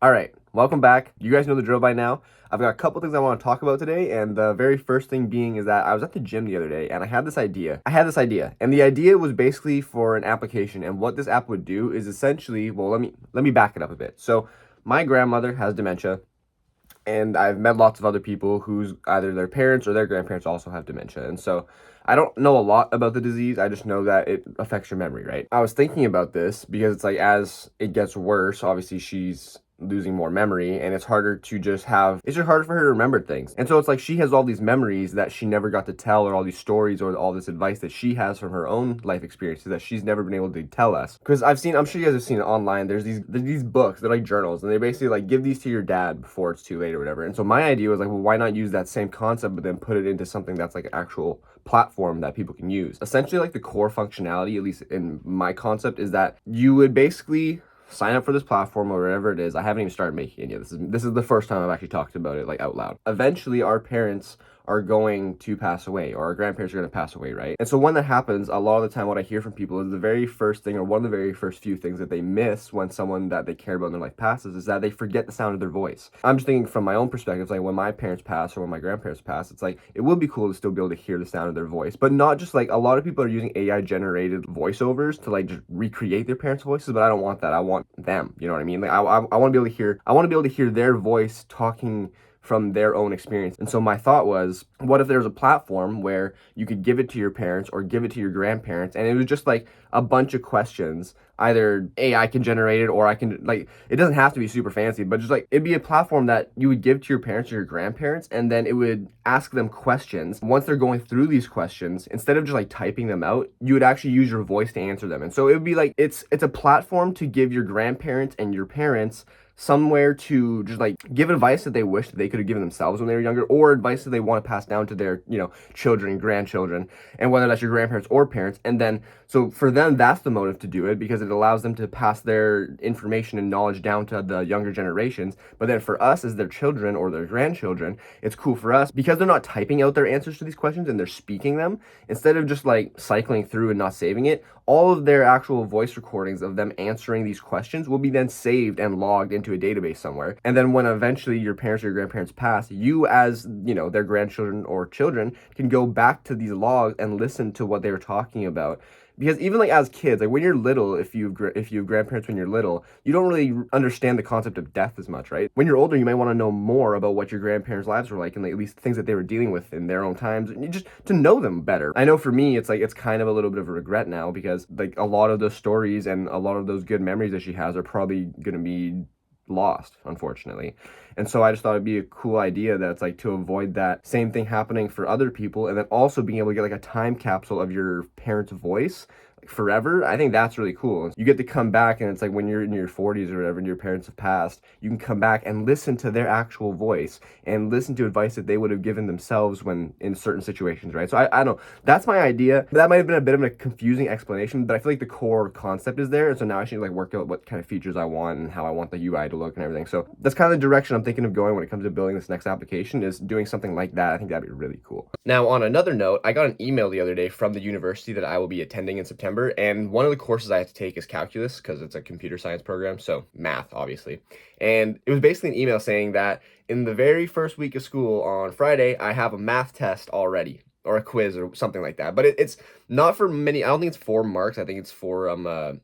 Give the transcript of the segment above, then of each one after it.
All right, welcome back. You guys know the drill by now. I've got a couple things I want to talk about today, and the very first thing being is that I was at the gym the other day and I had this idea. And the idea was basically for an application, and what this app would do is essentially, well, let me back it up a bit. So, my grandmother has dementia, and I've met lots of other people whose either their parents or their grandparents also have dementia. And so I don't know a lot about the disease. I just know that it affects your memory, right? I was thinking about this because it's like as it gets worse, obviously she's losing more memory and it's just harder for her to remember things. And so it's like she has all these memories that she never got to tell, or all these stories or all this advice that she has from her own life experiences that she's never been able to tell us. Because I'm sure you guys have seen it online, there's these books, they're like journals, and they basically like give these to your dad before it's too late or whatever. And so my idea was like, well, why not use that same concept but then put it into something that's like an actual platform that people can use. Essentially, like the core functionality, at least in my concept, is that you would basically sign up for this platform or whatever it is. I haven't even started making it yet. This is the first time I've actually talked about it like out loud. Eventually, our parents are going to pass away, or our grandparents are going to pass away, right? And so when that happens, a lot of the time what I hear from people is the very first thing, or one of the very first few things that they miss when someone that they care about in their life passes, is that they forget the sound of their voice. I'm just thinking from my own perspective, like when my parents pass or when my grandparents pass, it's like it would be cool to still be able to hear the sound of their voice, but not just like a lot of people are using AI generated voiceovers to like just recreate their parents' voices, but I don't want that. I want them. You know what I mean? Like I want to be able to hear. I want to be able to hear their voice talking from their own experience. And so my thought was, what if there was a platform where you could give it to your parents or give it to your grandparents, and it was just like a bunch of questions, either AI can generate it, or I can, like, it doesn't have to be super fancy, but just like it'd be a platform that you would give to your parents or your grandparents, and then it would ask them questions. Once they're going through these questions, instead of just like typing them out, you would actually use your voice to answer them. And so it would be like it's a platform to give your grandparents and your parents somewhere to just like give advice that they wish that they could have given themselves when they were younger, or advice that they want to pass down to their, children, grandchildren, and whether that's your grandparents or parents. And then, so for them, that's the motive to do it, because it allows them to pass their information and knowledge down to the younger generations. But then for us as their children or their grandchildren, it's cool for us because they're not typing out their answers to these questions and they're speaking them instead of just like cycling through and not saving it. All of their actual voice recordings of them answering these questions will be then saved and logged into a database somewhere. And then when eventually your parents or your grandparents pass, you as, their grandchildren or children can go back to these logs and listen to what they were talking about. Because even like as kids, like when you're little, if you have grandparents when you're little, you don't really understand the concept of death as much, right? When you're older, you might want to know more about what your grandparents' lives were like, and like, at least things that they were dealing with in their own times, and you just to know them better. I know for me, it's like it's kind of a little bit of a regret now, because like a lot of those stories and a lot of those good memories that she has are probably gonna be lost, unfortunately. And so I just thought it'd be a cool idea that's like to avoid that same thing happening for other people, and then also being able to get like a time capsule of your parents' voice like forever. I think that's really cool. You get to come back, and it's like when you're in your 40s or whatever and your parents have passed, you can come back and listen to their actual voice and listen to advice that they would have given themselves when in certain situations, right? So I don't know. That's my idea. That might have been a bit of a confusing explanation, but I feel like the core concept is there. And so now I should like work out what kind of features I want and how I want the UI to look and everything. So that's kind of the direction I'm thinking of going when it comes to building this next application, is doing something like that. I think that'd be really cool. Now, on another note, I got an email the other day from the university that I will be attending in September, and one of the courses I have to take is calculus, because it's a computer science program, so math, obviously. And it was basically an email saying that in the very first week of school on Friday, I have a math test already, or a quiz or something like that. But it's not for many. I don't think it's 4 marks. I think it's for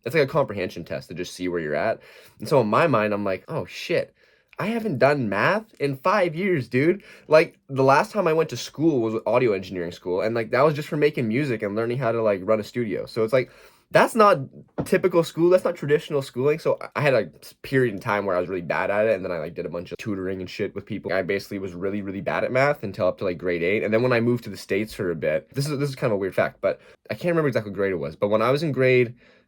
it's like a comprehension test to just see where you're at. And so in my mind, I'm like, oh shit, I haven't done math in 5 years, dude. Like the last time I went to school was audio engineering school, and like that was just for making music and learning how to like run a studio. So it's like that's not typical school. That's not traditional schooling. So I had a period in time where I was really bad at it, and then I like did a bunch of tutoring and shit with people. I basically was really really bad at math until up to like grade 8, and then when I moved to the States for a bit, this is kind of a weird fact, but I can't remember exactly what grade it was. But when I was in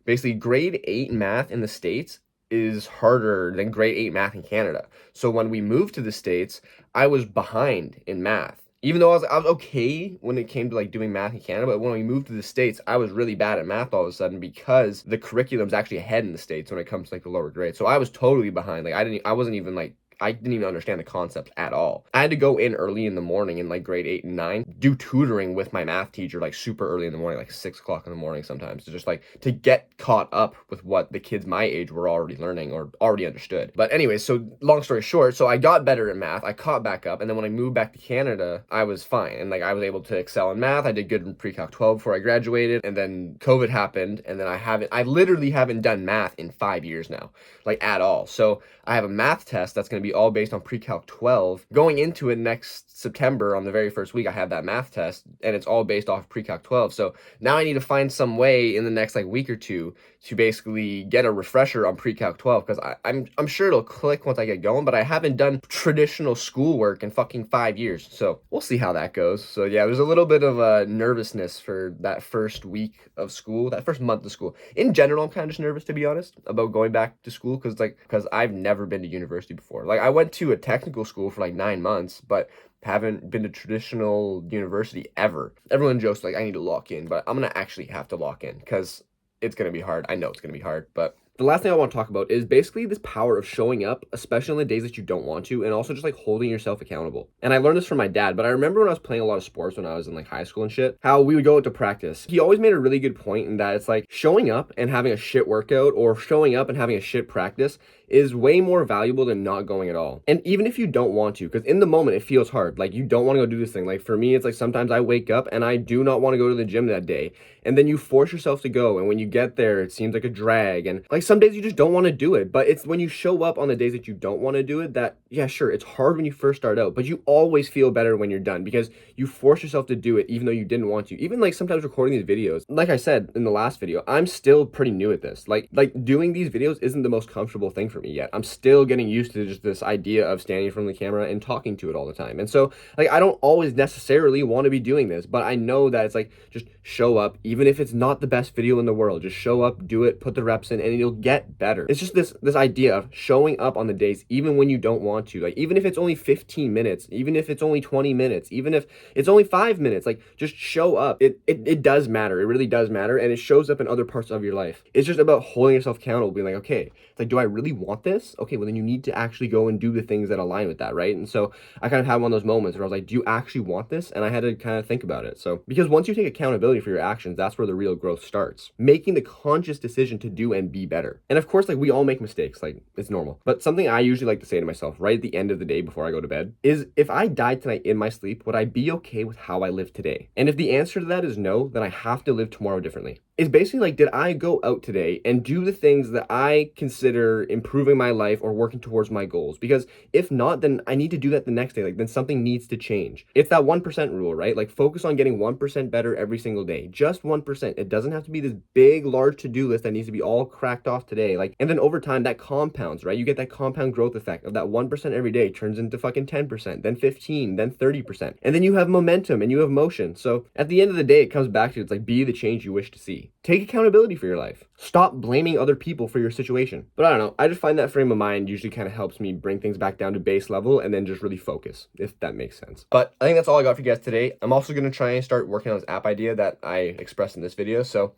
basically grade 8 math in the States is harder than grade 8 math in Canada. So when we moved to the States, I was behind in math. Even though I was okay when it came to like doing math in Canada, but when we moved to the States, I was really bad at math all of a sudden, because the curriculum's actually ahead in the States when it comes to like the lower grades. So I was totally behind. Like I wasn't even like I didn't even understand the concepts at all. I had to go in early in the morning in like grade 8 and 9, do tutoring with my math teacher like super early in the morning, like 6 o'clock in the morning sometimes, to just like to get caught up with what the kids my age were already learning or already understood. But anyway, so long story short, so I got better at math, I caught back up, and then when I moved back to Canada, I was fine. And like I was able to excel in math. I did good in pre-calc 12 before I graduated, and then COVID happened, and then I literally haven't done math in 5 years now, like at all. So I have a math test that's going to be all based on pre-calc 12. Going into it next September on the very first week, I have that math test, and it's all based off pre-calc 12. So now I need to find some way in the next like week or two to basically get a refresher on pre-calc 12, because I'm sure it'll click once I get going, but I haven't done traditional schoolwork in fucking 5 years. So we'll see how that goes. So yeah, there's a little bit of nervousness for that first week of school, that first month of school. In general, I'm kind of just nervous, to be honest, about going back to school, because I've never been to university before. Like I went to a technical school for like 9 months, but haven't been to traditional university ever. Everyone jokes like I need to lock in, but I'm gonna actually have to lock in because it's gonna be hard. I know it's gonna be hard, but the last thing I want to talk about is basically this power of showing up, especially on the days that you don't want to, and also just like holding yourself accountable. And I learned this from my dad, but I remember when I was playing a lot of sports when I was in like high school and shit, how we would go out to practice. He always made a really good point in that it's like showing up and having a shit workout or showing up and having a shit practice is way more valuable than not going at all. And even if you don't want to, because in the moment it feels hard, like you don't want to go do this thing. Like for me, it's like sometimes I wake up and I do not want to go to the gym that day. And then you force yourself to go. And when you get there, it seems like a drag. And like some days you just don't want to do it. But it's when you show up on the days that you don't want to do it that, yeah, sure, it's hard when you first start out, but you always feel better when you're done because you force yourself to do it even though you didn't want to. Even like sometimes recording these videos, like I said in the last video, I'm still pretty new at this. Like doing these videos isn't the most comfortable thing for me yet. I'm still getting used to just this idea of standing in front of the camera and talking to it all the time. And so like I don't always necessarily want to be doing this, but I know that it's like just show up, even if it's not the best video in the world. Just show up, do it, put the reps in, and you'll get better. It's just this idea of showing up on the days even when you don't want to. Like even if it's only 15 minutes, even if it's only 20 minutes, even if it's only 5 minutes, like just show up. It does matter. It really does matter, and it shows up in other parts of your life. It's just about holding yourself accountable, being like, okay, it's like, do I really want this? Okay, well then you need to actually go and do the things that align with that, right? And so I kind of had one of those moments where I was like, do you actually want this? And I had to kind of think about it. So because once you take accountability for your actions, that's where the real growth starts. Making the conscious decision to do and be better. And of course, like we all make mistakes, like it's normal. But something I usually like to say to myself right at the end of the day before I go to bed is, if I died tonight in my sleep, would I be okay with how I live today? And if the answer to that is no, then I have to live tomorrow differently. It's basically like, did I go out today and do the things that I consider improving my life or working towards my goals? Because if not, then I need to do that the next day. Like then something needs to change. It's that 1% rule, right? Like focus on getting 1% better every single day. Just 1%. It doesn't have to be this big, large to-do list that needs to be all cracked off today. Like, and then over time that compounds, right? You get that compound growth effect of that 1% every day turns into fucking 10%, then 15, then 30%. And then you have momentum and you have motion. So at the end of the day, it comes back to, it's like, be the change you wish to see. Take accountability for your life. Stop blaming other people for your situation. But I don't know, I just find that frame of mind usually kind of helps me bring things back down to base level and then just really focus, if that makes sense. But I think that's all I got for you guys today. I'm also going to try and start working on this app idea that I expressed in this video. So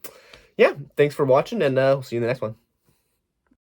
yeah, thanks for watching, and we'll see you in the next one.